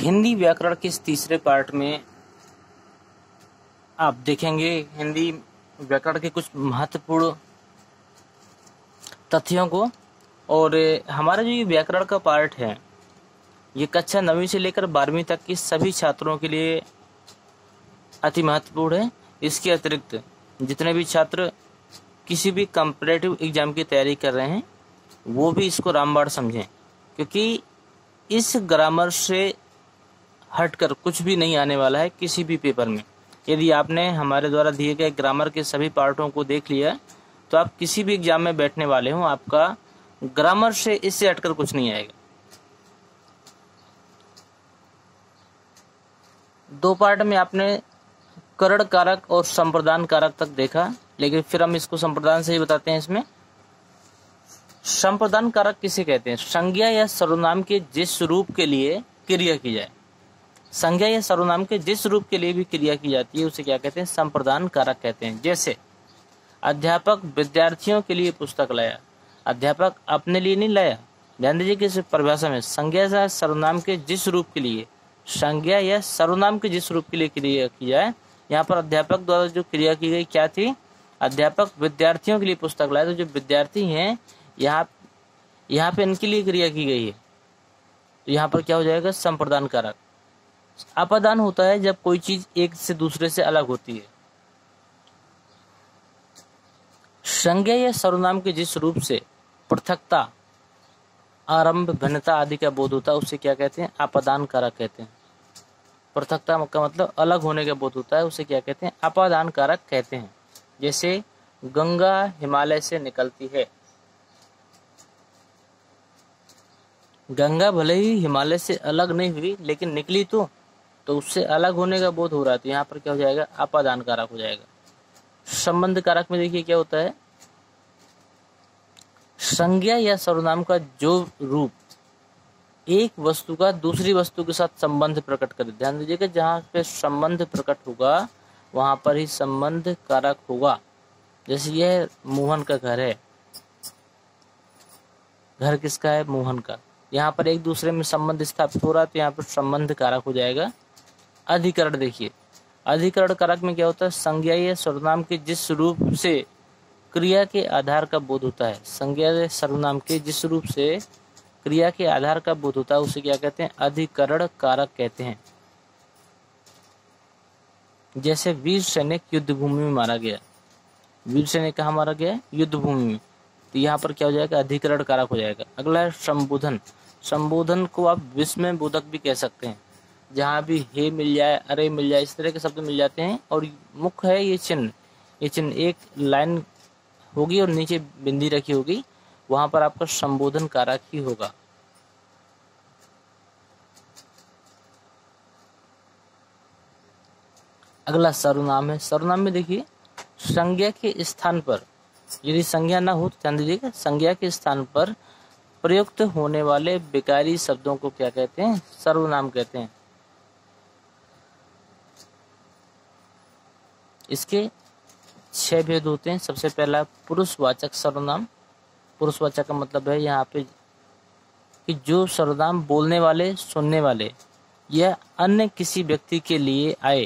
हिंदी व्याकरण के इस तीसरे पार्ट में आप देखेंगे हिंदी व्याकरण के कुछ महत्वपूर्ण तथ्यों को। और हमारा जो ये व्याकरण का पार्ट है ये कक्षा 9वीं से लेकर 12वीं तक के सभी छात्रों के लिए अति महत्वपूर्ण है। इसके अतिरिक्त जितने भी छात्र किसी भी कॉम्पिटिटिव एग्जाम की तैयारी कर रहे हैं वो भी इसको रामबाण समझें, क्योंकि इस ग्रामर से हटकर कुछ भी नहीं आने वाला है किसी भी पेपर में। यदि आपने हमारे द्वारा दिए गए ग्रामर के सभी पार्टों को देख लिया तो आप किसी भी एग्जाम में बैठने वाले हो, आपका ग्रामर से इससे हटकर कुछ नहीं आएगा। दो पार्ट में आपने करण कारक और संप्रदान कारक तक देखा, लेकिन फिर हम इसको संप्रदान से ही बताते हैं। इसमें संप्रदान कारक किसे कहते हैं? संज्ञा या सर्वनाम के जिस रूप के लिए क्रिया की जाए, संज्ञा या सर्वनाम के जिस रूप के लिए भी क्रिया की जाती है उसे क्या कहते हैं? संप्रदान कारक कहते हैं। जैसे अध्यापक विद्यार्थियों के लिए पुस्तक लाया, अध्यापक अपने लिए नहीं लाया। ध्यान दीजिए कि इस परिभाषा में संज्ञा या सर्वनाम के जिस रूप के लिए, संज्ञा या सर्वनाम के जिस रूप के लिए क्रिया की जाए, यहाँ पर अध्यापक द्वारा जो क्रिया की गई क्या थी? अध्यापक विद्यार्थियों के लिए पुस्तक लाए, तो जो विद्यार्थी हैं यहाँ पे इनके लिए क्रिया की गई है, तो यहाँ पर क्या हो जाएगा? संप्रदान कारक। अपादान होता है जब कोई चीज एक से दूसरे से अलग होती है। संज्ञा या सर्वनाम के जिस रूप से पृथकता, आरंभ, भिन्नता आदि का बोध होता है उसे क्या कहते हैं? अपादान कारक कहते हैं। पृथकता का मतलब अलग होने का बोध होता है, उसे क्या कहते हैं? अपादान कारक कहते हैं। जैसे गंगा हिमालय से निकलती है, गंगा भले ही हिमालय से अलग नहीं हुई लेकिन निकली तो उससे अलग होने का बोध हो रहा है, तो यहाँ पर क्या हो जाएगा? अपादान कारक हो जाएगा। संबंध कारक में देखिए क्या होता है? संज्ञा या सर्वनाम का जो रूप एक वस्तु का दूसरी वस्तु के साथ संबंध प्रकट करे। ध्यान दीजिएगा जहाँ पे संबंध प्रकट होगा वहां पर ही संबंध कारक होगा। जैसे यह मोहन का घर है, घर किसका है? मोहन का। यहाँ पर एक दूसरे में संबंध स्थापित हो रहा है तो यहाँ पर संबंध कारक हो जाएगा। अधिकरण देखिए, अधिकरण कारक में क्या होता है? संज्ञा या सर्वनाम के जिस रूप से क्रिया के आधार का बोध होता है, संज्ञा या सर्वनाम के जिस रूप से क्रिया के आधार का बोध होता है उसे क्या कहते हैं? अधिकरण कारक कहते हैं। जैसे वीर सैनिक युद्ध भूमि में मारा गया, वीर सैनिक कहाँ मारा गया? युद्ध भूमि में, तो यहाँ पर क्या हो जाएगा? अधिकरण कारक हो जाएगा। अगला है संबोधन। संबोधन को आप विस्मय बोधक भी कह सकते हैं, जहाँ भी हे मिल जाए, अरे मिल जाए, इस तरह के शब्द मिल जाते हैं। और मुख्य है ये चिन्ह, ये चिन्ह एक लाइन होगी और नीचे बिंदी रखी होगी, वहां पर आपका संबोधन कारक ही होगा। अगला सर्वनाम है। सर्वनाम में देखिए संज्ञा के स्थान पर, यदि संज्ञा ना हो तो ध्यान दीजिएगा, संज्ञा के स्थान पर प्रयुक्त होने वाले विकारी शब्दों को क्या कहते हैं? सर्वनाम कहते हैं। इसके 6 भेद होते हैं। सबसे पहला पुरुषवाचक सर्वनाम। पुरुषवाचक का मतलब है यहाँ पे कि जो सर्वनाम बोलने वाले, सुनने वाले या अन्य किसी व्यक्ति के लिए आए।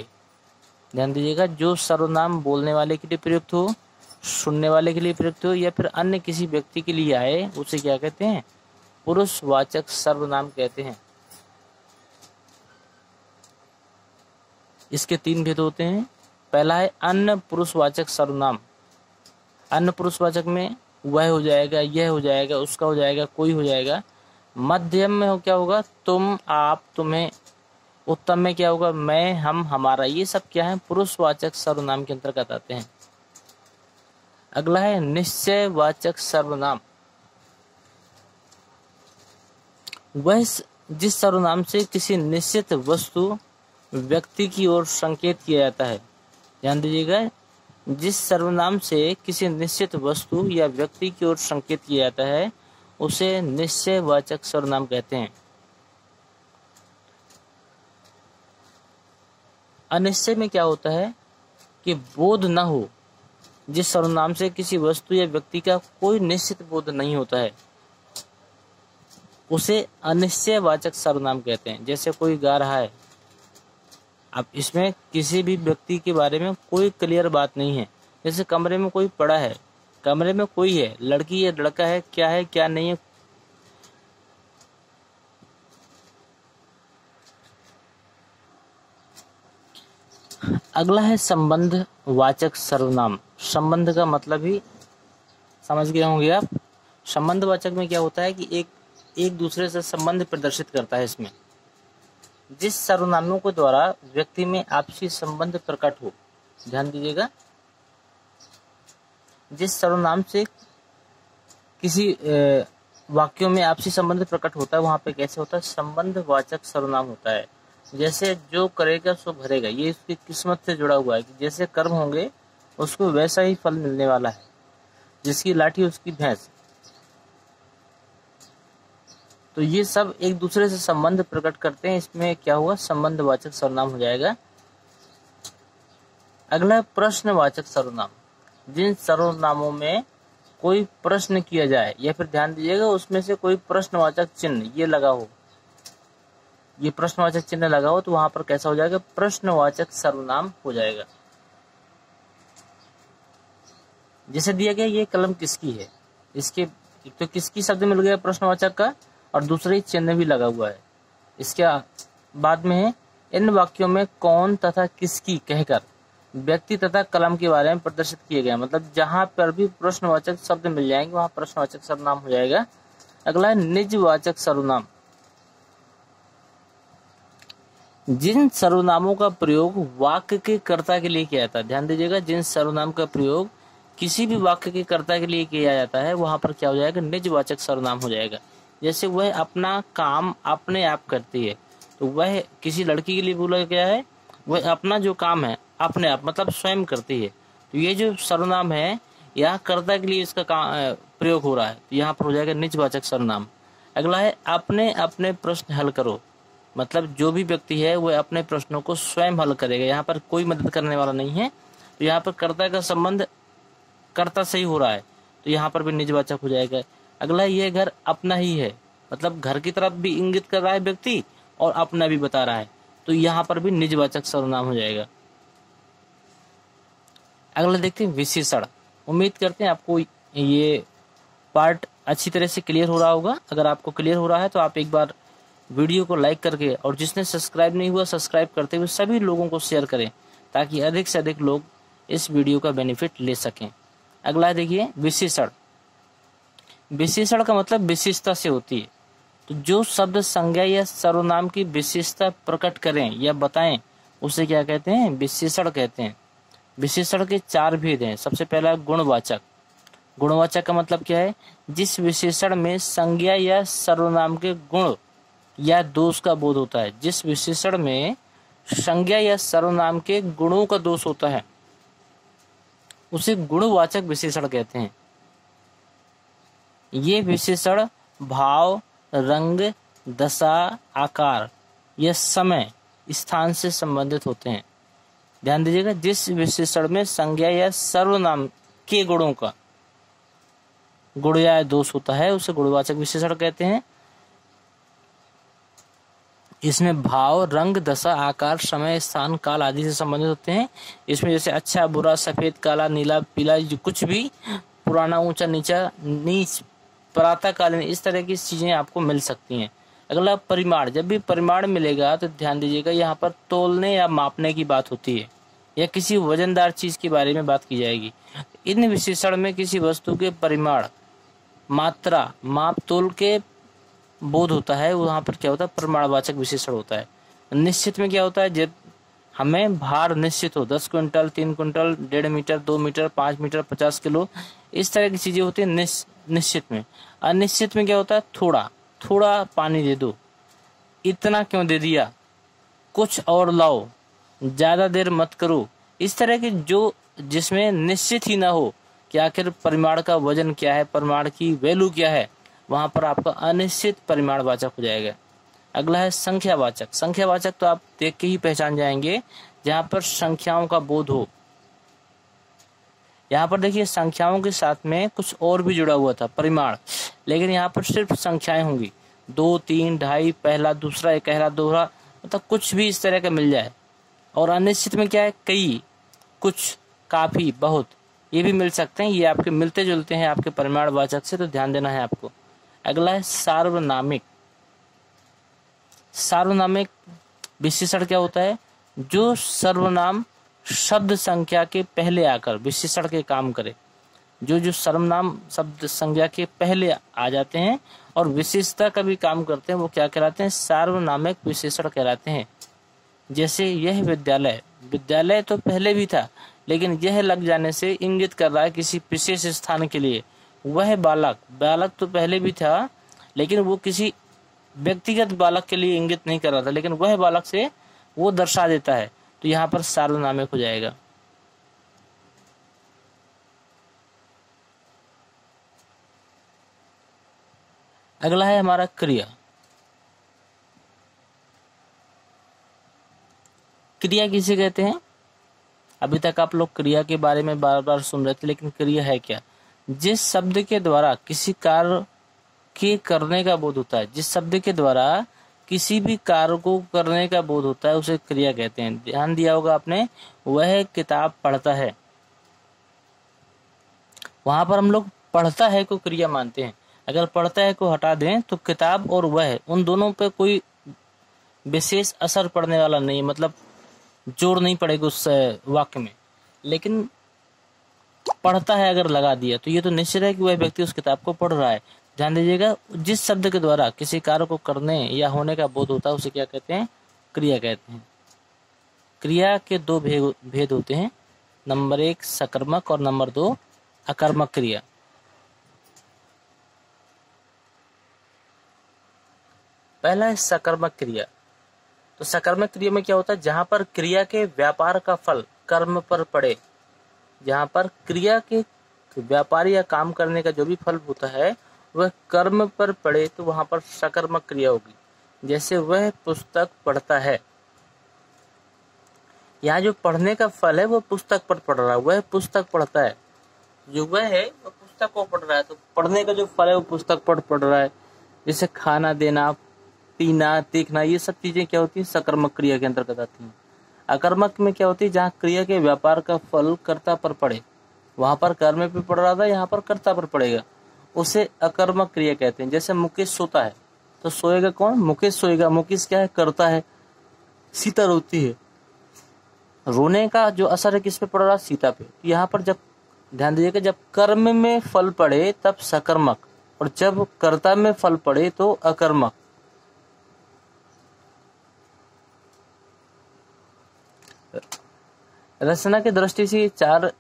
ध्यान दीजिएगा, जो सर्वनाम बोलने वाले के लिए प्रयुक्त हो, सुनने वाले के लिए प्रयुक्त हो या फिर अन्य किसी व्यक्ति के लिए आए उसे क्या कहते हैं? पुरुषवाचक सर्वनाम कहते हैं। इसके 3 भेद होते हैं। पहला है अन्य पुरुषवाचक सर्वनाम। अन्य पुरुषवाचक में वह हो जाएगा, यह हो जाएगा, उसका हो जाएगा, कोई हो जाएगा। मध्यम में क्या होगा? तुम, आप, तुम्हें। उत्तम में क्या होगा? मैं, हम, हमारा। ये सब क्या है? पुरुषवाचक सर्वनाम के अंतर्गत आते हैं। अगला है निश्चयवाचक सर्वनाम। वह जिस सर्वनाम से किसी निश्चित वस्तु, व्यक्ति की ओर संकेत किया जाता है। ध्यान दीजिएगा, जिस सर्वनाम से किसी निश्चित वस्तु या व्यक्ति की ओर संकेत किया जाता है उसे निश्चयवाचक सर्वनाम कहते हैं। अनिश्चय में क्या होता है कि बोध न हो, जिस सर्वनाम से किसी वस्तु या व्यक्ति का कोई निश्चित बोध नहीं होता है। उसे अनिश्चयवाचक सर्वनाम कहते हैं। जैसे कोई गा रहा है, अब इसमें किसी भी व्यक्ति के बारे में कोई क्लियर बात नहीं है। जैसे कमरे में कोई पड़ा है, कमरे में कोई है, लड़की है लड़का है क्या नहीं है। अगला है संबंध वाचक सर्वनाम। संबंध का मतलब ही समझ गए होंगे आप। संबंध वाचक में क्या होता है कि एक दूसरे से संबंध प्रदर्शित करता है। इसमें जिस सर्वनामों के द्वारा व्यक्ति में आपसी संबंध प्रकट हो, ध्यान दीजिएगा, जिस सर्वनाम से किसी वाक्यों में आपसी संबंध प्रकट होता है, वहां पे कैसे होता है, संबंध वाचक सर्वनाम होता है। जैसे जो करेगा सो भरेगा, ये उसकी किस्मत से जुड़ा हुआ है कि जैसे कर्म होंगे उसको वैसा ही फल मिलने वाला है। जिसकी लाठी उसकी भैंस। तो ये सब एक दूसरे से संबंध प्रकट करते हैं। इसमें क्या हुआ, संबंध वाचक सर्वनाम हो जाएगा। अगला है प्रश्नवाचक सर्वनाम। जिन सर्वनामों में कोई प्रश्न किया जाए या फिर ध्यान दीजिएगा उसमें से कोई प्रश्नवाचक चिन्ह ये लगा हो, ये प्रश्नवाचक चिन्ह लगा हो, तो वहां पर कैसा हो जाएगा, प्रश्नवाचक सर्वनाम हो जाएगा। जैसे दिया गया ये कलम किसकी है, इसके एक तो किसकी शब्द मिल गया प्रश्नवाचक का और दूसरा ही चिन्ह भी लगा हुआ है। इसके बाद में है इन वाक्यों में कौन तथा किसकी कहकर व्यक्ति तथा कलम के बारे में प्रदर्शित किए गए। मतलब जहां पर भी प्रश्नवाचक शब्द मिल जाएंगे वहां प्रश्नवाचक सर्वनाम हो जाएगा। अगला है निजवाचक सर्वनाम। जिन सर्वनामों का प्रयोग वाक्य के कर्ता के लिए किया जाता है, ध्यान दीजिएगा, जिन सर्वनाम का प्रयोग किसी भी वाक्य के कर्ता के लिए किया जाता है वहां पर क्या हो जाएगा, निजवाचक सर्वनाम हो जाएगा। जैसे वह अपना काम अपने आप करती है, तो वह किसी लड़की के लिए बोला गया है, वह अपना जो काम है अपने आप मतलब स्वयं करती है। तो ये जो सर्वनाम है यहाँ कर्ता के लिए इसका प्रयोग हो रहा है, तो यहाँ पर हो जाएगा निजवाचक सर्वनाम। अगला है अपने अपने प्रश्न हल करो। मतलब जो भी व्यक्ति है वह अपने प्रश्नों को स्वयं हल करेगा, यहाँ पर कोई मदद करने वाला नहीं है। तो यहाँ पर कर्ता का संबंध कर्ता से ही हो रहा है, तो यहाँ पर भी निजवाचक हो जाएगा। अगला ये घर अपना ही है, मतलब घर की तरफ भी इंगित कर रहा है व्यक्ति और अपना भी बता रहा है, तो यहाँ पर भी निजवाचक सर्वनाम हो जाएगा। अगला देखते हैं विशेषण। उम्मीद करते हैं आपको ये पार्ट अच्छी तरह से क्लियर हो रहा होगा। अगर आपको क्लियर हो रहा है तो आप एक बार वीडियो को लाइक करके और जिसने सब्सक्राइब नहीं हुआ सब्सक्राइब करते हुए सभी लोगों को शेयर करें ताकि अधिक से अधिक लोग इस वीडियो का बेनिफिट ले सकें। अगला देखिए विशेषण। विशेषण का मतलब विशेषता से होती है। तो जो शब्द संज्ञा या सर्वनाम की विशेषता प्रकट करें या बताएं उसे क्या कहते हैं, विशेषण कहते हैं। विशेषण के 4 भेद हैं। सबसे पहला गुणवाचक। गुणवाचक का मतलब क्या है, जिस विशेषण में संज्ञा या सर्वनाम के गुण या दोष का बोध होता है। जिस विशेषण में संज्ञा या सर्वनाम के गुणों का दोष होता है उसे गुणवाचक विशेषण कहते हैं। ये विशेषण भाव, रंग, दशा, आकार या समय, स्थान से संबंधित होते हैं। ध्यान दीजिएगा, जिस विशेषण में संज्ञा या सर्वनाम के गुणों का गुण या दोष होता है उसे गुणवाचक विशेषण कहते हैं। इसमें भाव, रंग, दशा, आकार, समय, स्थान, काल आदि से संबंधित होते हैं। इसमें जैसे अच्छा, बुरा, सफेद, काला, नीला, पीला, जो कुछ भी, पुराना, ऊंचा, नीचा, नीच, प्रातःकालीन, इस तरह की चीजें आपको मिल सकती हैं। अगला परिमाण। जब भी परिमाण मिलेगा तो ध्यान दीजिएगा यहाँ पर तोलने या मापने की बात होती है या किसी वजनदार चीज के बारे में बात की जाएगी। इन विशेषण में किसी वस्तु के परिमाण, मात्रा, माप तोल के बोध होता है, वहां पर क्या होता है, परिमाणवाचक विशेषण होता है। निश्चित में क्या होता है, जब हमें भार निश्चित हो 10 quintal, 3 quintal, 1.5 metre, 2 metre, 5 metre, 50 kilo, इस तरह की चीजें होती है निश्चित में। अनिश्चित में क्या होता है, थोड़ा थोड़ा पानी दे दो, इतना क्यों दे दिया, कुछ और लाओ, ज्यादा देर मत करो, इस तरह के जो जिसमें निश्चित ही ना हो कि आखिर परिमाण का वजन क्या है, परिमाण की वैल्यू क्या है, वहां पर आपका अनिश्चित परिमाणवाचक हो जाएगा। अगला है संख्यावाचक। संख्यावाचक तो आप देख के ही पहचान जाएंगे, जहां पर संख्याओं का बोध हो। यहाँ पर देखिए संख्याओं के साथ में कुछ और भी जुड़ा हुआ था, परिमाण, लेकिन यहाँ पर सिर्फ संख्याएं होंगी। दो, तीन, ढाई, पहला, दूसरा, इकहरा, दोहरा, मतलब कुछ भी इस तरह का मिल जाए। और अनिश्चित में क्या है, कई, कुछ, काफी, बहुत, ये भी मिल सकते हैं। ये आपके मिलते जुलते हैं आपके परिमाणवाचक से, तो ध्यान देना है आपको। अगला है सार्वनामिक। सार्वनामिक विशेषण क्या होता है, जो सर्वनाम शब्द संख्या के पहले आकर विशेषण के काम करे। जो सर्वनाम शब्द संज्ञा के पहले आ जाते हैं और विशेषता का भी काम करते हैं, वो क्या कहलाते हैं, सार्वनामिक विशेषण कहलाते हैं। जैसे यह विद्यालय, विद्यालय तो पहले भी था, लेकिन यह लग जाने से इंगित कर रहा है किसी विशेष स्थान के लिए। वह बालक, बालक तो पहले भी था, लेकिन वो किसी व्यक्तिगत बालक के लिए इंगित नहीं कर रहा था, लेकिन वह बालक से वो दर्शा देता है, तो यहाँ पर सार्वनामिक हो जाएगा। अगला है हमारा क्रिया। क्रिया किसे कहते हैं? अभी तक आप लोग क्रिया के बारे में बार बार सुन रहे थे, लेकिन क्रिया है क्या? जिस शब्द के द्वारा किसी कार्य के करने का बोध होता है, जिस शब्द के द्वारा किसी भी कार्य को करने का बोध होता है, उसे क्रिया कहते हैं। ध्यान दिया होगा आपने, वह किताब पढ़ता है, वहां पर हम लोग पढ़ता है को क्रिया मानते हैं। अगर पढ़ता है को हटा दें तो किताब और वह, उन दोनों पे कोई विशेष असर पड़ने वाला नहीं, मतलब जोड़ नहीं पड़ेगा उस वाक्य में। लेकिन पढ़ता है अगर लगा दिया तो ये तो निश्चित है कि वह व्यक्ति उस किताब को पढ़ रहा है। ध्यान दीजिएगा, जिस शब्द के द्वारा किसी कार्य को करने या होने का बोध होता है, उसे क्या कहते हैं? क्रिया कहते हैं। क्रिया के दो भेद होते हैं, नंबर 1 सकर्मक और नंबर 2 अकर्मक क्रिया। पहला है सकर्मक क्रिया। तो सकर्मक क्रिया में क्या होता है, जहां पर क्रिया के व्यापार का फल कर्म पर पड़े, जहां पर क्रिया के व्यापार या काम करने का जो भी फल होता है वह कर्म पर पड़े, तो वहां पर सकर्मक क्रिया होगी। जैसे वह पुस्तक पढ़ता है, यहाँ जो पढ़ने का फल है वो पुस्तक पर पड़ रहा है, वह पुस्तक पढ़ता है, जो वह है वो पुस्तक को पढ़ रहा है, तो पढ़ने का जो फल है वो पुस्तक पर पड़ रहा है। जैसे खाना देना, पीना, देखना, ये सब चीजें क्या होती है, सकर्मक क्रिया के अंतर्गत आती हैं। अकर्मक में क्या होती है, जहाँ क्रिया के व्यापार का फल कर्ता पर पड़े, वहां पर कर्म पे पड़ रहा था, यहाँ पर कर्ता पर पड़ेगा, उसे अकर्मक क्रिया कहते हैं। जैसे मुकेश सोता है, तो सोएगा कौन? मुकेश सोएगा। मुकेश क्या है? करता है। सीता रोती है, रोने का जो असर है किस पे पड़ रहा है? सीता पे। यहाँ पर जब ध्यान दीजिएगा, जब कर्म में फल पड़े तब सकर्मक, और जब कर्ता में फल पड़े तो अकर्मक। रचना की दृष्टि से 4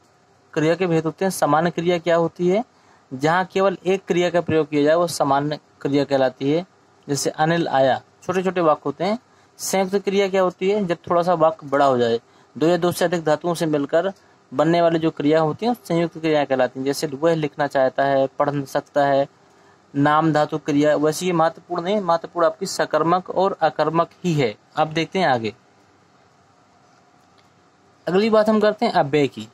क्रिया के भेद होते हैं। सामान्य क्रिया क्या होती है? जहाँ केवल एक क्रिया का प्रयोग किया जाए वो सामान्य क्रिया कहलाती है। जैसे अनिल आया, छोटे छोटे वाक्य होते हैं। संयुक्त क्रिया क्या होती है? जब थोड़ा सा वाक्य बड़ा हो जाए, 2 या 2 से अधिक धातुओं से मिलकर बनने वाली जो क्रिया होती है संयुक्त क्रिया कहलाती है। जैसे वह लिखना चाहता है, पढ़ सकता है, नाम धातु क्रिया। वैसे ये महत्वपूर्ण नहीं, महत्वपूर्ण आपकी सकर्मक और अकर्मक ही है। अब देखते हैं आगे। अगली बात हम करते हैं अव्यय की।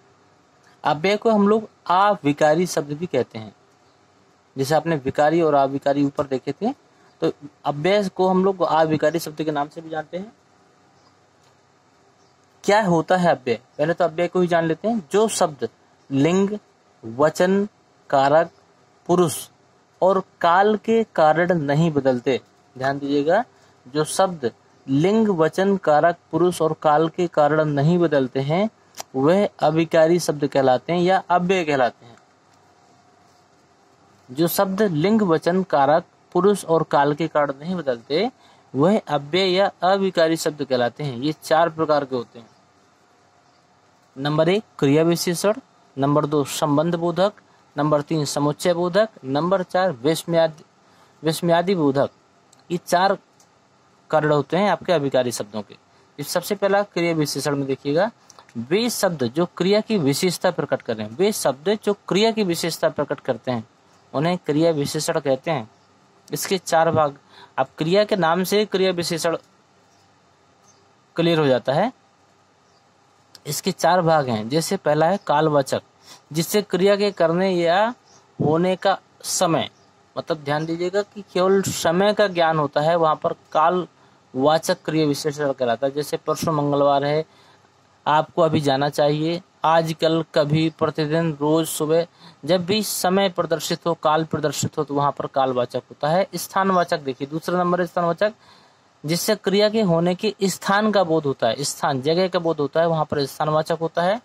अव्यय को हम लोग अविकारी शब्द भी कहते हैं। जैसे आपने विकारी और अविकारी ऊपर देखे थे, तो अव्यय को हम लोग अविकारी शब्द के नाम से भी जानते हैं। क्या होता है अव्यय? पहले तो अव्यय को ही जान लेते हैं। जो शब्द लिंग, वचन, कारक, पुरुष और काल के कारण नहीं बदलते। ध्यान दीजिएगा, जो शब्द लिंग, वचन, कारक, पुरुष और काल के कारण नहीं बदलते हैं वह अविकारी शब्द कहलाते हैं या अव्यय कहलाते हैं। जो शब्द लिंग, वचन, कारक, पुरुष और काल के कारण नहीं बदलते वह अव्यय या अविकारी शब्द कहलाते हैं। ये 4 प्रकार के होते हैं। नंबर 1 क्रिया विशेषण, नंबर 2 संबंध बोधक, नंबर 3 समुच्चय बोधक, नंबर 4 विस्मयादि बोधक। ये 4 कारण होते हैं आपके अविकारी शब्दों के। इस सबसे पहला क्रिया विशेषण में देखिएगा, वे शब्द जो क्रिया की विशेषता प्रकट कर रहे हैं, वे शब्द जो क्रिया की विशेषता प्रकट करते हैं उन्हें क्रिया विशेषण कहते हैं। इसके 4 भाग। अब क्रिया के नाम से क्रिया विशेषण क्लियर हो जाता है। इसके 4 भाग हैं। जैसे पहला है कालवाचक, जिससे क्रिया के करने या होने का समय मतलब ध्यान दीजिएगा कि केवल समय का ज्ञान होता है, वहां पर काल वाचक क्रिया विशेषण कहलाता है। जैसे परसों मंगलवार है, आपको अभी जाना चाहिए, आज कल कभी प्रतिदिन रोज सुबह, जब भी समय प्रदर्शित हो, काल प्रदर्शित हो, तो वहां पर कालवाचक होता है। स्थानवाचक देखिए, दूसरा नंबर है स्थानवाचक, जिससे क्रिया के होने के स्थान का बोध होता है, स्थान जगह का बोध होता है, वहां पर स्थानवाचक होता है।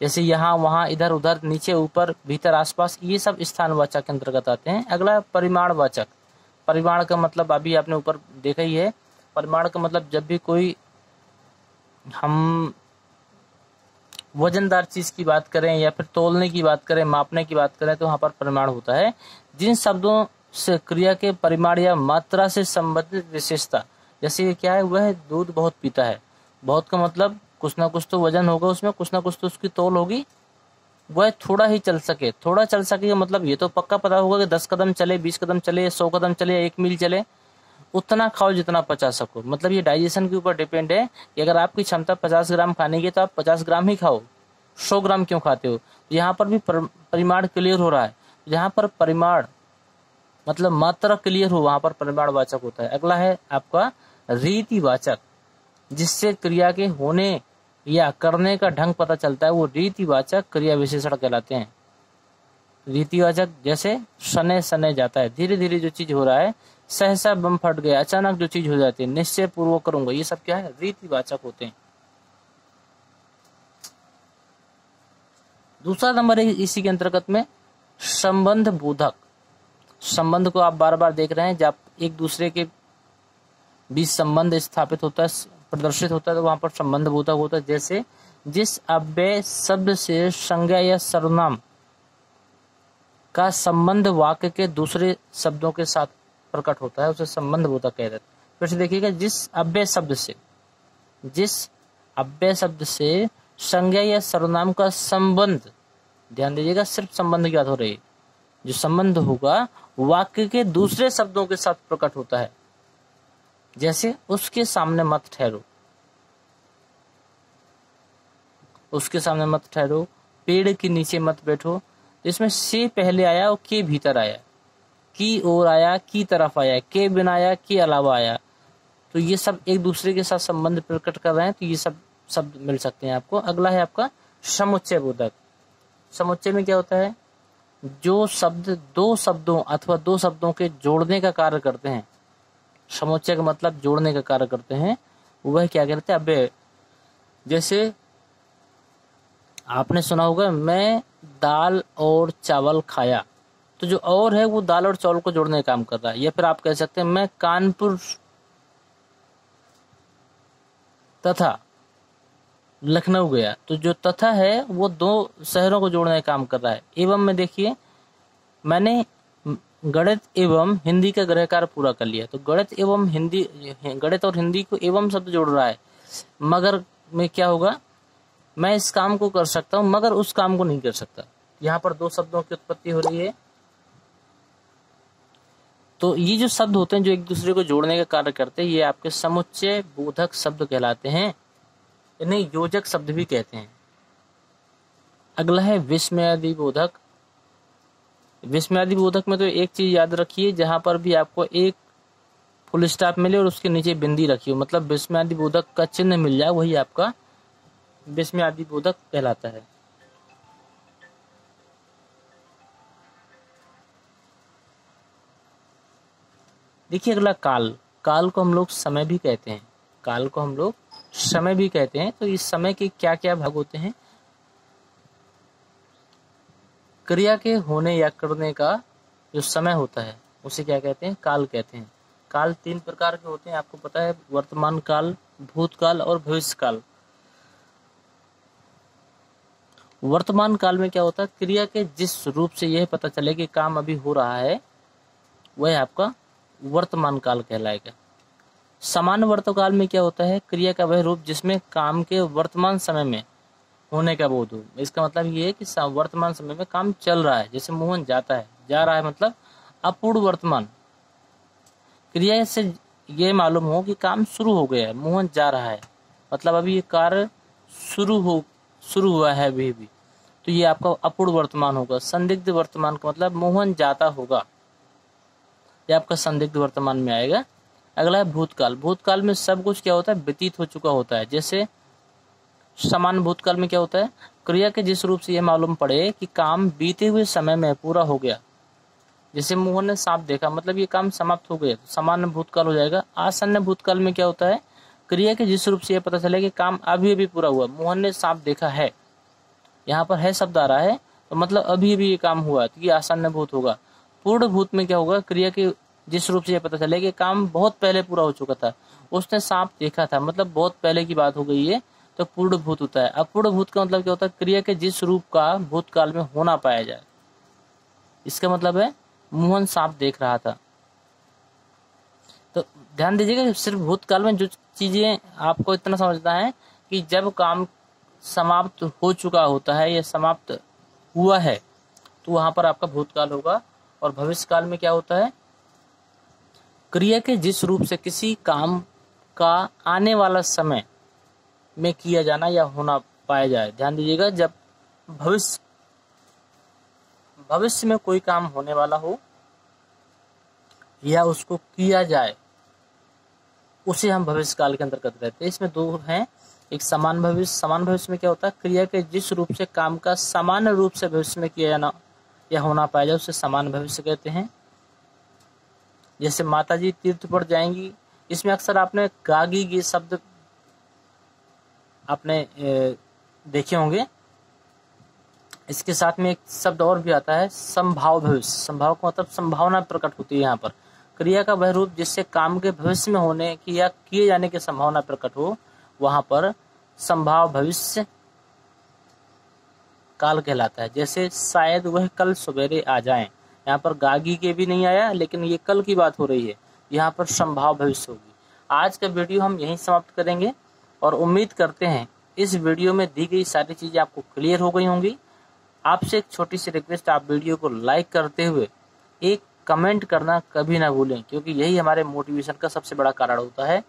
जैसे यहाँ वहां इधर उधर नीचे ऊपर भीतर आसपास, ये सब स्थानवाचक के अंतर्गत आते हैं। अगला परिमाणवाचक। परिमाण का मतलब अभी आपने ऊपर देखा ही है। परिमाण का मतलब जब भी कोई हम वजनदार चीज की बात करें या फिर तोलने की बात करें, मापने की बात करें, तो वहां पर परिमाण होता है। जिन शब्दों से क्रिया के परिमाण या मात्रा से संबंधित विशेषता, जैसे ये क्या है, वह दूध बहुत पीता है। बहुत का मतलब कुछ ना कुछ तो वजन होगा उसमें, कुछ ना कुछ तो उसकी तोल होगी। वह थोड़ा ही चल सके, थोड़ा चल सके मतलब ये तो पक्का पता होगा कि 10 कदम चले, 20 कदम चले, 100 कदम चले, 1 मील चले, उतना खाओ जितना पचा सको। मतलब ये डाइजेशन के ऊपर डिपेंड है कि अगर आपकी क्षमता 50 ग्राम खाने की तो आप 50 ग्राम ही खाओ, 100 ग्राम क्यों खाते हो। यहाँ पर भी परिमाण क्लियर हो रहा है। जहाँ पर परिमाण मतलब मात्रा क्लियर हो, वहां पर परिमाणवाचक होता है। अगला है आपका रीतिवाचक, जिससे क्रिया के होने या करने का ढंग पता चलता है, वो रीतिवाचक क्रिया विशेषण कहलाते हैं। रीतिवाचक जैसे सने सने जाता है, धीरे धीरे जो चीज हो रहा है, सहसा बम फट गया, अचानक जो चीज हो जाती है, निश्चय पूर्वक करूंगा, ये सब क्या है, रीतिवाचक होते हैं। दूसरा नंबर है इसी के अंतर्गत में संबंध बोधक। संबंध को आप बार बार देख रहे हैं, जब एक दूसरे के बीच संबंध स्थापित होता है, प्रदर्शित होता है, तो वहां पर संबंध बोधक होता है। जैसे जिस अव्यय शब्द से संज्ञा या सर्वनाम का संबंध वाक्य के दूसरे शब्दों के साथ प्रकट होता है, उसे संबंध बोधक कहते हैं। फिर से देखिएगा, जिस अव्यय शब्द से संज्ञा या सर्वनाम का संबंध, ध्यान दीजिएगा, सिर्फ संबंध की बात हो रही है, जो संबंध होगा वाक्य के दूसरे शब्दों के साथ प्रकट होता है। जैसे उसके सामने मत ठहरो, उसके सामने मत ठहरो, पेड़ के नीचे मत बैठो। इसमें से पहले आया और के भीतर आया, की ओर आया, की तरफ आया, के बिना आया, के अलावा आया, तो ये सब एक दूसरे के साथ संबंध प्रकट कर रहे हैं, तो ये सब शब्द मिल सकते हैं आपको। अगला है आपका समुच्चय बोधक। समुच्चय में क्या होता है, जो शब्द दो शब्दों अथवा दो शब्दों के जोड़ने का कार्य करते हैं, समुच्चय का मतलब जोड़ने का कार्य करते हैं, वह क्या कहते हैं, अव्यय। जैसे आपने सुना होगा, मैं दाल और चावल खाया, तो जो और है वो दाल और चावल को जोड़ने का काम कर रहा है। या फिर आप कह सकते हैं, मैं कानपुर तथा लखनऊ गया, तो जो तथा है वो दो शहरों को जोड़ने का काम कर रहा है। एवं में देखिए, मैंने गणित एवं हिंदी का गृह कार्य पूरा कर लिया, तो गणित और हिंदी को एवं शब्द जोड़ रहा है। मगर में क्या होगा, मैं इस काम को कर सकता हूं मगर उस काम को नहीं कर सकता। यहाँ पर दो शब्दों की उत्पत्ति हो रही है। तो ये जो शब्द होते हैं जो एक दूसरे को जोड़ने का कार्य करते हैं, ये आपके समुच्चय बोधक शब्द कहलाते हैं। इन्हें योजक शब्द भी कहते हैं। अगला है विस्मयादि बोधक। विस्मयादि बोधक में तो एक चीज याद रखिए, जहां पर भी आपको एक फुल स्टॉप मिले और उसके नीचे बिंदी रखिए, मतलब विस्मयादि बोधक का चिन्ह मिल जाए, वही आपका विस्मयादि बोधक कहलाता है। देखिए अगला काल। काल को हम लोग समय भी कहते हैं, काल को हम लोग समय भी कहते हैं। तो इस समय के क्या क्या भाग होते हैं, क्रिया के होने या करने का जो समय होता है उसे क्या कहते हैं, काल कहते हैं। काल 3 प्रकार के होते हैं, आपको पता है, वर्तमान काल, भूतकाल और भविष्य काल। वर्तमान काल में क्या होता है, क्रिया के जिस रूप से यह पता चले कि काम अभी हो रहा है, वह आपका वर्तमान काल कहलाएगा। सामान्य वर्तकाल में क्या होता है, क्रिया का वह रूप जिसमें काम के वर्तमान समय में होने का बोध हो। इसका मतलब ये है कि वर्तमान समय में काम चल रहा है। जैसे मोहन जाता है, जा रहा है मतलब अपूर्ण वर्तमान। क्रिया से ये मालूम हो कि काम शुरू हो गया है, मोहन जा रहा है, मतलब अभी ये कार्य शुरू हुआ है अभी भी। तो तो ये आपका अपूर्ण वर्तमान होगा। संदिग्ध वर्तमान का मतलब मोहन जाता होगा, ये आपका संदिग्ध वर्तमान में आएगा। अगला है भूतकाल। भूतकाल में सब कुछ क्या होता है, व्यतीत हो चुका होता है। जैसे समान भूतकाल में क्या होता है, क्रिया के जिस रूप से ये मालूम पड़े कि काम बीते हुए समय में पूरा हो गया। जैसे मोहन ने सांप देखा, मतलब ये काम समाप्त हो गया, तो सामान्य भूतकाल हो जाएगा। आसन्न भूतकाल में क्या होता है, क्रिया के जिस रूप से ये पता चले कि काम अभी अभी पूरा हुआ। मोहन ने सांप देखा है, यहाँ पर है शब्द आ रहा है, तो मतलब अभी अभी ये काम हुआ, तो ये आसन्न भूत होगा। पूर्ण भूत में क्या होगा, क्रिया के जिस रूप से ये पता चले कि काम बहुत पहले पूरा हो चुका था। उसने सांप देखा था, मतलब बहुत पहले की बात हो गई है, तो पूर्ण भूत होता है। अपूर्ण भूत का मतलब क्या होता है, क्रिया के जिस रूप का भूतकाल में होना पाया जाए। इसका मतलब है मोहन सांप देख रहा था। तो ध्यान दीजिएगा, सिर्फ भूतकाल में जो चीजें आपको इतना समझना है कि जब काम समाप्त हो चुका होता है या समाप्त हुआ है, तो वहां पर आपका भूतकाल होगा। और भविष्य काल में क्या होता है, क्रिया के जिस रूप से किसी काम का आने वाला समय में किया जाना या होना पाया जाए। ध्यान दीजिएगा, जब भविष्य में कोई काम होने वाला हो या उसको किया जाए, उसे हम भविष्य काल के अंतर्गत रहते हैं। इसमें दो हैं, एक समान भविष्य। समान भविष्य में क्या होता है, क्रिया के जिस रूप से काम का सामान्य रूप से भविष्य में किया जाना या होना पाया जाए, उसे समान भविष्य कहते हैं। जैसे माता जी तीर्थ पर जाएंगी, इसमें अक्सर आपने गागी ये शब्द आपने देखे होंगे। इसके साथ में एक शब्द और भी आता है, संभाव भविष्य। संभाव का मतलब संभावना प्रकट होती है। यहाँ पर क्रिया का वह रूप जिससे काम के भविष्य में होने की या किए जाने की संभावना प्रकट हो, वहां पर संभाव भविष्य काल कहलाता है। जैसे शायद वह कल सवेरे आ जाएं, यहाँ पर गागी के भी नहीं आया, लेकिन ये कल की बात हो रही है, यहाँ पर संभाव भविष्य होगी। आज का वीडियो हम यहीं समाप्त करेंगे और उम्मीद करते हैं इस वीडियो में दी गई सारी चीजें आपको क्लियर हो गई होंगी। आपसे एक छोटी सी रिक्वेस्ट, आप वीडियो को लाइक करते हुए एक कमेंट करना कभी ना भूलें, क्योंकि यही हमारे मोटिवेशन का सबसे बड़ा कारण होता है।